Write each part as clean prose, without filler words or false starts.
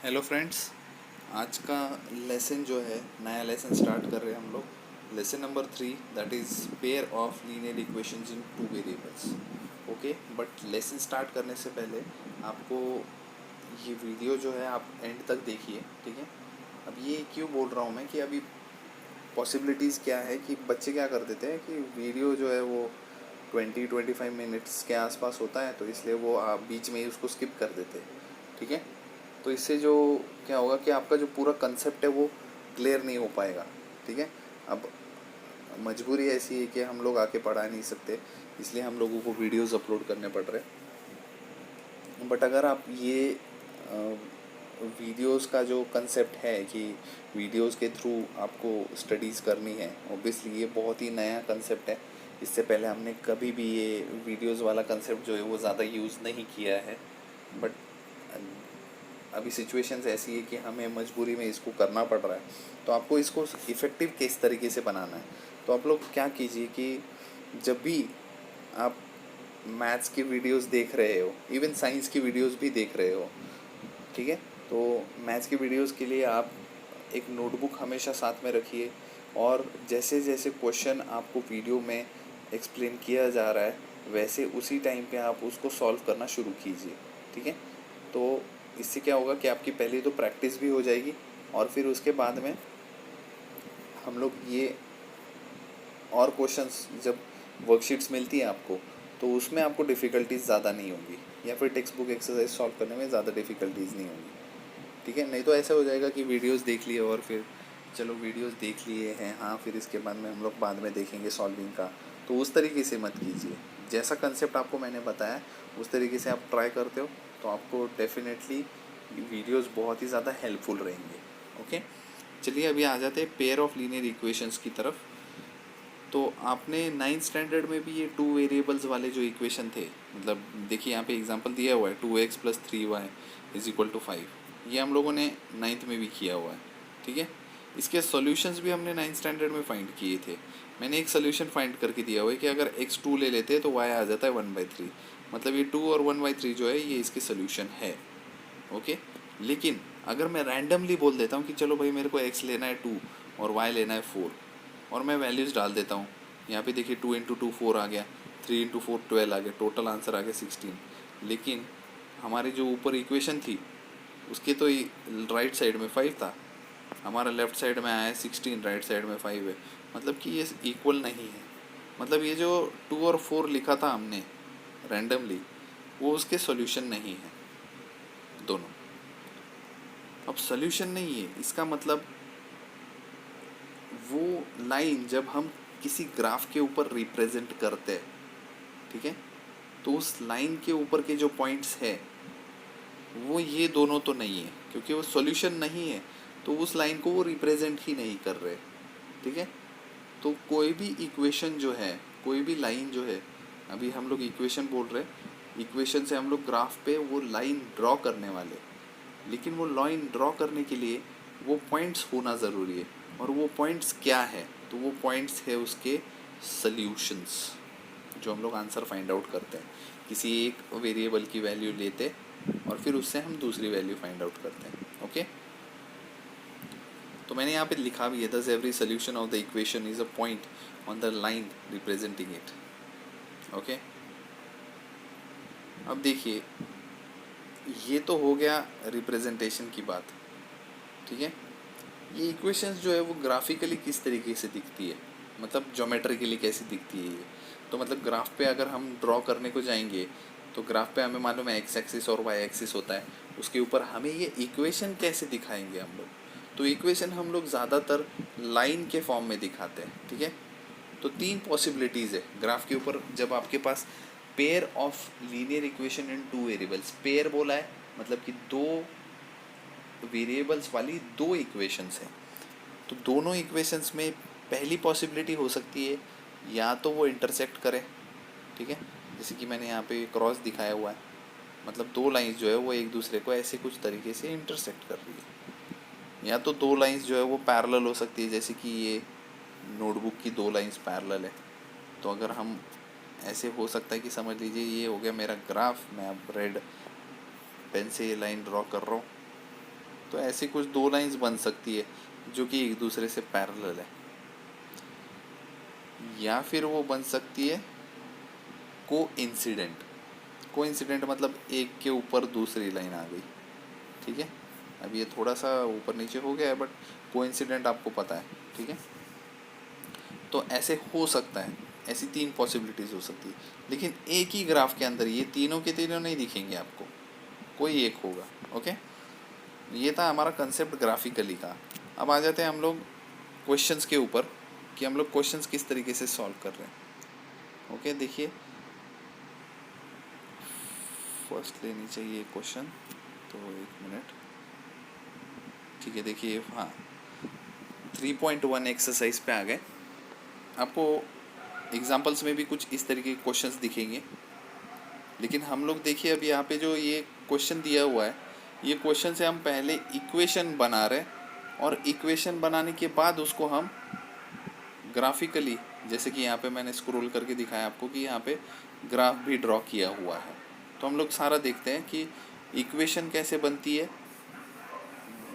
Hello friends, आज का lesson जो है नया लेसन स्टार्ट कर रहे हैं हम लोग। Lesson number 3, that is pair of linear equations in two variables. Okay, but lesson start करने से पहले आपको ये वीडियो जो है आप एंड तक देखिए, ठीक है। अब ये क्यों बोल रहा हूँ मैं कि अभी पॉसिबिलिटीज़ क्या है कि बच्चे क्या कर देते हैं कि वीडियो जो है वो 20-25 मिनट्स के आसपास होता है, तो इसलिए वो आप बीच में ही उसको स्किप कर देते हैं, ठीक है। तो इससे जो क्या होगा कि आपका जो पूरा कंसेप्ट है वो क्लियर नहीं हो पाएगा, ठीक है। अब मजबूरी ऐसी है कि हम लोग आके पढ़ा नहीं सकते, इसलिए हम लोगों को वीडियोस अपलोड करने पड़ रहे हैं। बट अगर आप ये वीडियोस का जो कंसेप्ट है कि वीडियोस के थ्रू आपको स्टडीज़ करनी है, ऑब्वियसली ये बहुत ही नया कंसेप्ट है। इससे पहले हमने कभी भी ये वीडियोस वाला कंसेप्ट जो है वो ज़्यादा यूज़ नहीं किया है। बट अभी सिचुएशंस ऐसी है कि हमें मजबूरी में इसको करना पड़ रहा है। तो आपको इसको इफ़ेक्टिव किस तरीके से बनाना है, तो आप लोग क्या कीजिए कि जब भी आप मैथ्स की वीडियोस देख रहे हो, इवन साइंस की वीडियोस भी देख रहे हो, ठीक है, तो मैथ्स की वीडियोस के लिए आप एक नोटबुक हमेशा साथ में रखिए। और जैसे जैसे क्वेश्चन आपको वीडियो में एक्सप्लेन किया जा रहा है, वैसे उसी टाइम पे आप उसको सॉल्व करना शुरू कीजिए, ठीक है। तो इससे क्या होगा कि आपकी पहले तो प्रैक्टिस भी हो जाएगी, और फिर उसके बाद में हम लोग ये और क्वेश्चंस जब वर्कशीट्स मिलती हैं आपको, तो उसमें आपको डिफ़िकल्टीज ज़्यादा नहीं होंगी, या फिर टेक्स्ट बुक एक्सरसाइज सॉल्व करने में ज़्यादा डिफ़िकल्टीज नहीं होंगी, ठीक है। नहीं तो ऐसा हो जाएगा कि वीडियोस देख लिए और फिर चलो वीडियोस देख लिए हैं, हाँ, फिर इसके बाद में हम लोग बाद में देखेंगे सॉल्विंग का। तो उस तरीके से मत कीजिए। जैसा कंसेप्ट आपको मैंने बताया उस तरीके से आप ट्राई करते हो तो आपको डेफिनेटली वीडियोस बहुत ही ज़्यादा हेल्पफुल रहेंगे। ओके, चलिए अभी आ जाते हैं पेयर ऑफ लीनियर इक्वेशंस की तरफ। तो आपने 9th स्टैंडर्ड में भी ये टू वेरिएबल्स वाले जो इक्वेशन थे, मतलब देखिए यहाँ पे एग्जांपल दिया हुआ है 2x + 3y = 5। ये हम लोगों ने 9th में भी किया हुआ है, ठीक है। इसके सॉल्यूशंस भी हमने 9th स्टैंडर्ड में फाइंड किए थे। मैंने एक सोल्यूशन फाइंड करके दिया हुआ है कि अगर x2 ले लेते हैं तो y आ जाता है 1/3। मतलब ये 2 और 1/3 जो है ये इसके सोल्यूशन है। ओके, लेकिन अगर मैं रैंडमली बोल देता हूँ कि चलो भाई मेरे को x लेना है 2 और y लेना है 4, और मैं वैल्यूज़ डाल देता हूँ। यहाँ पे देखिए 2 × 2 4 आ गया, 3 × 4 12 आ गया, टोटल आंसर आ गया 16। लेकिन हमारी जो ऊपर इक्वेशन थी उसके तो राइट साइड में 5 था, हमारा लेफ्ट साइड में आया है 16, राइट साइड में 5 है। मतलब कि ये इक्वल नहीं है। मतलब ये जो 2 और 4 लिखा था हमने रैंडमली, वो उसके सॉल्यूशन नहीं है दोनों। अब सॉल्यूशन नहीं है इसका मतलब वो लाइन जब हम किसी ग्राफ के ऊपर रिप्रेजेंट करते हैं, ठीक है, तो उस लाइन के ऊपर के जो पॉइंट्स है वो ये दोनों तो नहीं है, क्योंकि वो सॉल्यूशन नहीं है तो उस लाइन को वो रिप्रेजेंट ही नहीं कर रहे, ठीक है। तो कोई भी इक्वेशन जो है, कोई भी लाइन जो है, अभी हम लोग इक्वेशन बोल रहे हैं, इक्वेशन से हम लोग ग्राफ पे वो लाइन ड्रॉ करने वाले, लेकिन वो लाइन ड्रॉ करने के लिए वो पॉइंट्स होना ज़रूरी है। और वो पॉइंट्स क्या है, तो वो पॉइंट्स है उसके सल्यूशंस, जो हम लोग आंसर फाइंड आउट करते हैं। किसी एक वेरिएबल की वैल्यू लेते और फिर उससे हम दूसरी वैल्यू फाइंड आउट करते हैं। ओके, तो मैंने यहाँ पे लिखा भी है, दस every solution of the equation is a point on the line representing it. Okay, अब देखिए ये तो हो गया रिप्रेजेंटेशन की बात, ठीक है। ये इक्वेशंस जो है वो ग्राफिकली किस तरीके से दिखती है, मतलब ज्योमेट्रिकली कैसी दिखती है ये। तो मतलब ग्राफ पे अगर हम ड्रॉ करने को जाएंगे तो ग्राफ पे हमें मालूम है एक्स एक्सिस और वाई एक्सिस होता है, उसके ऊपर हमें ये इक्वेशन कैसे दिखाएंगे हम लोग। तो इक्वेशन हम लोग ज़्यादातर लाइन के फॉर्म में दिखाते हैं, ठीक है। तो 3 पॉसिबिलिटीज़ है ग्राफ के ऊपर जब आपके पास pair of linear equation in 2 variables. Pair बोला है मतलब कि 2 वेरिएबल्स वाली 2 इक्वेशंस हैं। तो दोनों इक्वेशंस में पहली पॉसिबिलिटी हो सकती है या तो वो इंटरसेक्ट करें, ठीक है, जैसे कि मैंने यहाँ पे क्रॉस दिखाया हुआ है, मतलब 2 लाइंस जो है वो एक दूसरे को ऐसे कुछ तरीके से इंटरसेक्ट कर रही है। या तो 2 लाइंस जो है वो पैरेलल हो सकती है, जैसे कि ये नोटबुक की 2 लाइंस पैरेलल है। तो अगर हम ऐसे हो सकता है कि समझ लीजिए ये हो गया मेरा ग्राफ, मैं अब रेड पेन से ये लाइन ड्रॉ कर रहा हूँ, तो ऐसी कुछ दो लाइंस बन सकती है जो कि एक दूसरे से पैरेलल है, या फिर वो बन सकती है कोइंसिडेंट। कोइंसिडेंट मतलब एक के ऊपर दूसरी लाइन आ गई, ठीक है। अब ये थोड़ा सा ऊपर नीचे हो गया है, बट कोइंसिडेंट आपको पता है, ठीक है। तो ऐसे हो सकता है, ऐसी तीन पॉसिबिलिटीज़ हो सकती है, लेकिन एक ही ग्राफ के अंदर ये तीनों के तीनों नहीं दिखेंगे आपको, कोई एक होगा। ओके, ये था हमारा कंसेप्ट ग्राफिकली का। अब आ जाते हैं हम लोग क्वेश्चंस के ऊपर कि हम लोग क्वेश्चंस किस तरीके से सॉल्व कर रहे हैं। ओके, देखिए फर्स्ट लेनी चाहिए क्वेश्चन, तो एक मिनट, ठीक है। देखिए हाँ, 3.1 एक्सरसाइज पे आ गए। आपको एग्जाम्पल्स में भी कुछ इस तरीके के क्वेश्चंस दिखेंगे, लेकिन हम लोग देखिए अब यहाँ पे जो ये क्वेश्चन दिया हुआ है, ये क्वेश्चन से हम पहले इक्वेशन बना रहे हैं, और इक्वेशन बनाने के बाद उसको हम ग्राफिकली, जैसे कि यहाँ पे मैंने स्क्रॉल करके दिखाया आपको कि यहाँ पे ग्राफ भी ड्रॉ किया हुआ है। तो हम लोग सारा देखते हैं कि इक्वेशन कैसे बनती है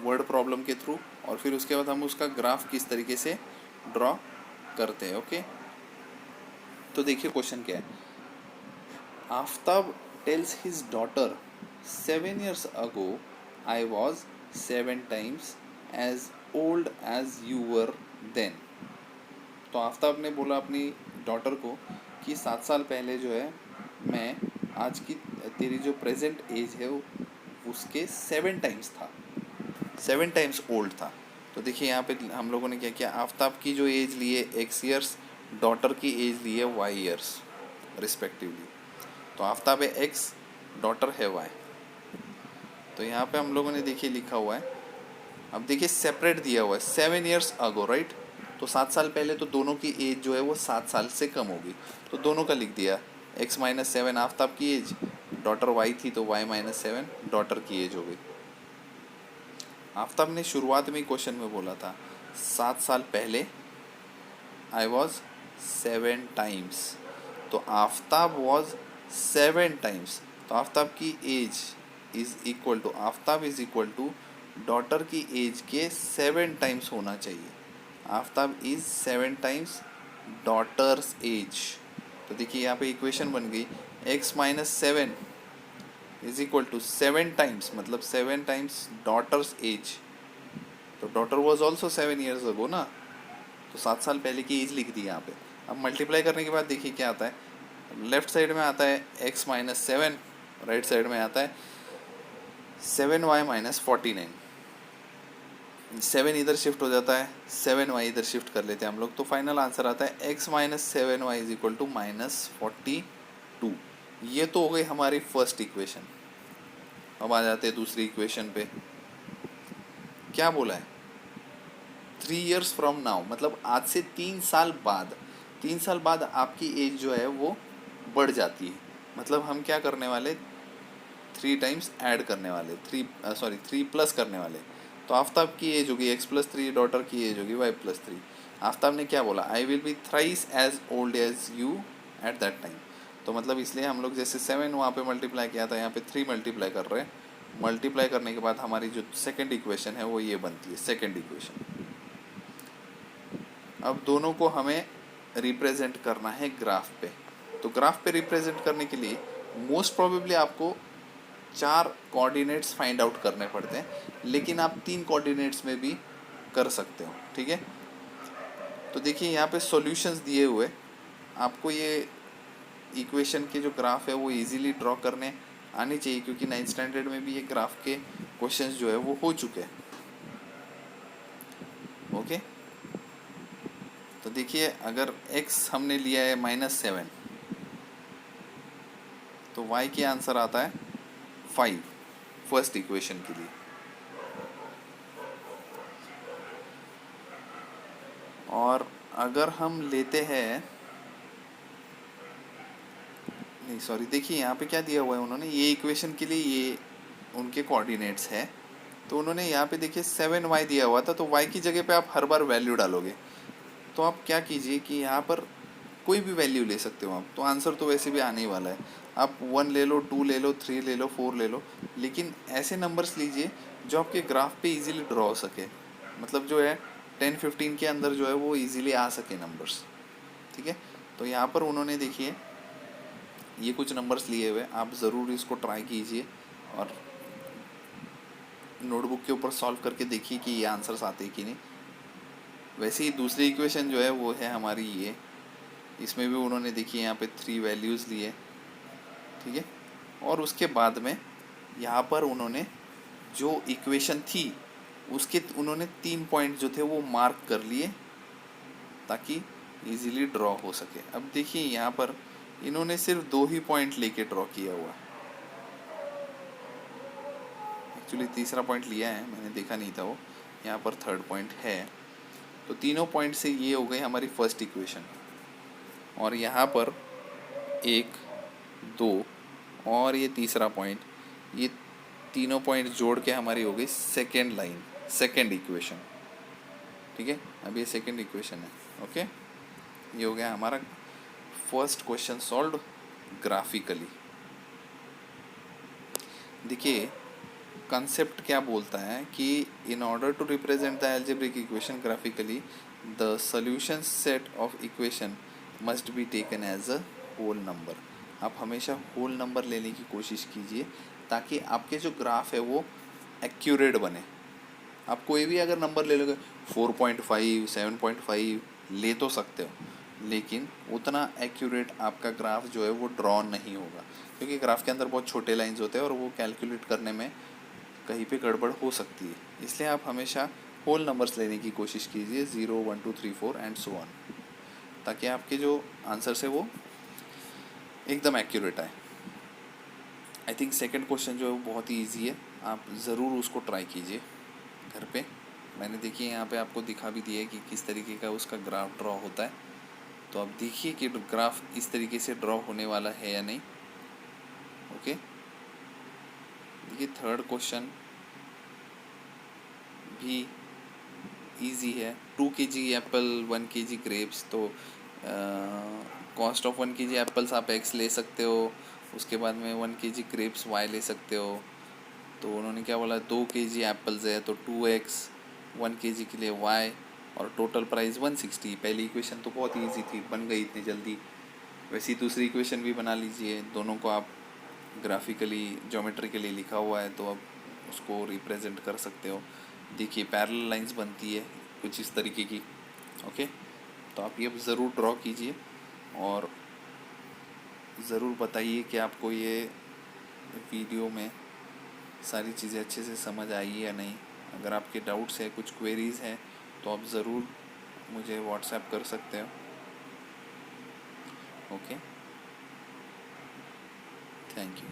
वर्ड प्रॉब्लम के थ्रू, और फिर उसके बाद हम उसका ग्राफ किस तरीके से ड्रॉ करते हैं। ओके, तो देखिए क्वेश्चन क्या है। Aftab tales his daughter 7 years ago I was 7 times as old as you were then। तो आफ्ताब ने बोला अपनी डॉटर को कि 7 साल पहले जो है मैं आज की तेरी जो प्रेजेंट एज है वो उसके 7 टाइम्स था, 7 टाइम्स ओल्ड था। तो देखिए यहाँ पे हम लोगों ने क्या किया, आफ्ताब की जो एज ली है x ईयर्स, डॉटर की एज ली है y ईयर्स रिस्पेक्टिवली। तो आफ्ताब है x, डॉटर है y। तो यहाँ पे हम लोगों ने देखिए लिखा हुआ है, अब देखिए सेपरेट दिया हुआ है 7 years ago, राइट। तो 7 साल पहले तो दोनों की एज जो है वो 7 साल से कम होगी, तो दोनों का लिख दिया। x - 7 आफ्ताब की एज, डॉटर y थी तो y - 7 डॉटर की एज हो गई। आफ्ताब ने शुरुआत में क्वेश्चन में बोला था 7 साल पहले आई वॉज 7 टाइम्स, तो आफ्ताब वॉज 7 टाइम्स, तो आफ्ताब की age is equal to, Aftab is equal to daughter की एज के 7 टाइम्स होना चाहिए। Aftab is 7 times daughter's age. तो देखिए यहाँ पे इक्वेशन बन गई x - 7 is equal to 7 times, मतलब 7 टाइम्स डॉटर्स एज। तो daughter was also 7 years ago ना, तो 7 साल पहले की एज लिख दी यहाँ पे। अब मल्टीप्लाई करने के बाद देखिए क्या आता है, लेफ्ट साइड में आता है x - 7, राइट साइड में आता है 7y - 49। 7 इधर शिफ्ट हो जाता है, 7y इधर शिफ्ट कर लेते हैं हम लोग, तो फाइनल आंसर आता है x - 7y is equal to -42। ये तो हो गई हमारी फर्स्ट इक्वेशन। अब आ जाते हैं दूसरी इक्वेशन पे। क्या बोला है, 3 years फ्रॉम नाउ, मतलब आज से 3 साल बाद, 3 साल बाद आपकी एज जो है वो बढ़ जाती है। मतलब हम क्या करने वाले, 3 टाइम्स ऐड करने वाले, 3 प्लस करने वाले। तो आफ्ताब की एज होगी x + 3, डॉटर की एज होगी y + 3। आफ्ताब ने क्या बोला, I will be thrice as old as you at that time. तो मतलब इसलिए हम लोग जैसे 7 वहाँ पे मल्टीप्लाई किया था, यहाँ पे 3 मल्टीप्लाई कर रहे हैं। मल्टीप्लाई करने के बाद हमारी जो सेकंड इक्वेशन है वो ये बनती है, सेकंड इक्वेशन। अब दोनों को हमें रिप्रेजेंट करना है ग्राफ पे। तो ग्राफ पे रिप्रेजेंट करने के लिए मोस्ट प्रोबेबली आपको 4 कोऑर्डिनेट्स फाइंड आउट करने पड़ते हैं, लेकिन आप 3 कोऑर्डिनेट्स में भी कर सकते हो, ठीक है। तो देखिए यहाँ पे सॉल्यूशंस दिए हुए, आपको ये इक्वेशन के जो ग्राफ है वो इजीली ड्रॉ करने आनी चाहिए, क्योंकि 9th स्टैंडर्ड में भी ये ग्राफ के क्वेश्चंस जो है वो हो चुके हैं। ओके, तो देखिए अगर x हमने लिया है -7, तो y के आंसर आता है 5 फर्स्ट इक्वेशन के लिए। और अगर हम लेते हैं, नहीं सॉरी, देखिए यहाँ पे क्या दिया हुआ है उन्होंने, ये इक्वेशन के लिए ये उनके कोऑर्डिनेट्स है। तो उन्होंने यहाँ पे देखिए 7y दिया हुआ था, तो y की जगह पे आप हर बार वैल्यू डालोगे। तो आप क्या कीजिए कि यहाँ पर कोई भी वैल्यू ले सकते हो आप, तो आंसर तो वैसे भी आने ही वाला है। आप 1 ले लो, 2 ले लो, 3 ले लो, 4 ले लो, लेकिन ऐसे नंबर्स लीजिए जो आपके ग्राफ पे इजीली ड्रॉ हो सके, मतलब जो है 10-15 के अंदर जो है वो इजीली आ सके नंबर्स। ठीक है, तो यहाँ पर उन्होंने देखिए ये कुछ नंबर्स लिए हुए, आप ज़रूर इसको ट्राई कीजिए और नोटबुक के ऊपर सॉल्व करके देखिए कि ये आंसर्स आते हैं कि नहीं। वैसे ही दूसरी इक्वेशन जो है वो है हमारी ये, इसमें भी उन्होंने देखिए यहाँ पे 3 वैल्यूज़ लिए। ठीक है, और उसके बाद में यहाँ पर उन्होंने जो इक्वेशन थी उसके उन्होंने 3 पॉइंट जो थे वो मार्क कर लिए ताकि इजीली ड्रॉ हो सके। अब देखिए यहाँ पर इन्होंने सिर्फ 2 ही पॉइंट लेके ड्रॉ किया हुआ, एक्चुअली तीसरा पॉइंट लिया है, मैंने देखा नहीं था वो, यहाँ पर थर्ड पॉइंट है। तो तीनों पॉइंट से ये हो गई हमारी फर्स्ट इक्वेशन, और यहाँ पर 1, 2 और ये तीसरा पॉइंट, ये तीनों पॉइंट जोड़ के हमारी हो गई सेकेंड लाइन, सेकेंड इक्वेशन। ठीक है, अब ये सेकेंड इक्वेशन है। ओके, ये हो गया हमारा फर्स्ट क्वेश्चन सॉल्व ग्राफिकली। देखिए कंसेप्ट क्या बोलता है कि in order to represent the algebraic equation graphically the solution set of equation must be taken as a whole number. आप हमेशा होल नंबर लेने की कोशिश कीजिए ताकि आपके जो ग्राफ है वो एक्यूरेट बने। आप कोई भी अगर नंबर ले लोगे 4.5, 7.5 ले तो सकते हो, लेकिन उतना एक्यूरेट आपका ग्राफ जो है वो ड्रॉ नहीं होगा, क्योंकि ग्राफ के अंदर बहुत छोटे लाइंस होते हैं और वो कैलकुलेट करने में कहीं पे गड़बड़ हो सकती है। इसलिए आप हमेशा होल नंबर्स लेने की कोशिश कीजिए, 0, 1, 2, 3, 4 एंड सो ऑन, ताकि आपके जो आंसर्स है वो एकदम एक्यूरेट आए। आई थिंक सेकंड क्वेश्चन जो है वो बहुत ही ईजी है, आप ज़रूर उसको ट्राई कीजिए घर पे। मैंने देखिए यहाँ पे आपको दिखा भी दिया है कि किस तरीके का उसका ग्राफ ड्रॉ होता है, तो आप देखिए कि ग्राफ इस तरीके से ड्रॉ होने वाला है या नहीं। ओके, देखिए थर्ड क्वेश्चन भी इजी है। 2 kg एप्पल, 1 kg ग्रेप्स, तो कॉस्ट ऑफ 1 kg एप्पल्स आप x ले सकते हो, उसके बाद में 1 kg ग्रेप्स y ले सकते हो। तो उन्होंने क्या बोला, 2 kg एप्पल्स है तो 2x, 1 kg के लिए y, और टोटल प्राइस 160। पहली इक्वेशन तो बहुत इजी थी, बन गई इतनी जल्दी। वैसी दूसरी इक्वेशन भी बना लीजिए, दोनों को आप ग्राफिकली ज्योमेट्रिकली लिखा हुआ है तो आप उसको रिप्रेजेंट कर सकते हो। देखिए पैरेलल लाइंस बनती है कुछ इस तरीके की। ओके, तो आप ये ज़रूर ड्रॉ कीजिए और ज़रूर बताइए कि आपको ये वीडियो में सारी चीज़ें अच्छे से समझ आई या नहीं। अगर आपके डाउट्स है, कुछ क्वेरीज़ हैं, तो आप ज़रूर मुझे व्हाट्सएप कर सकते हो। Okay, thank you.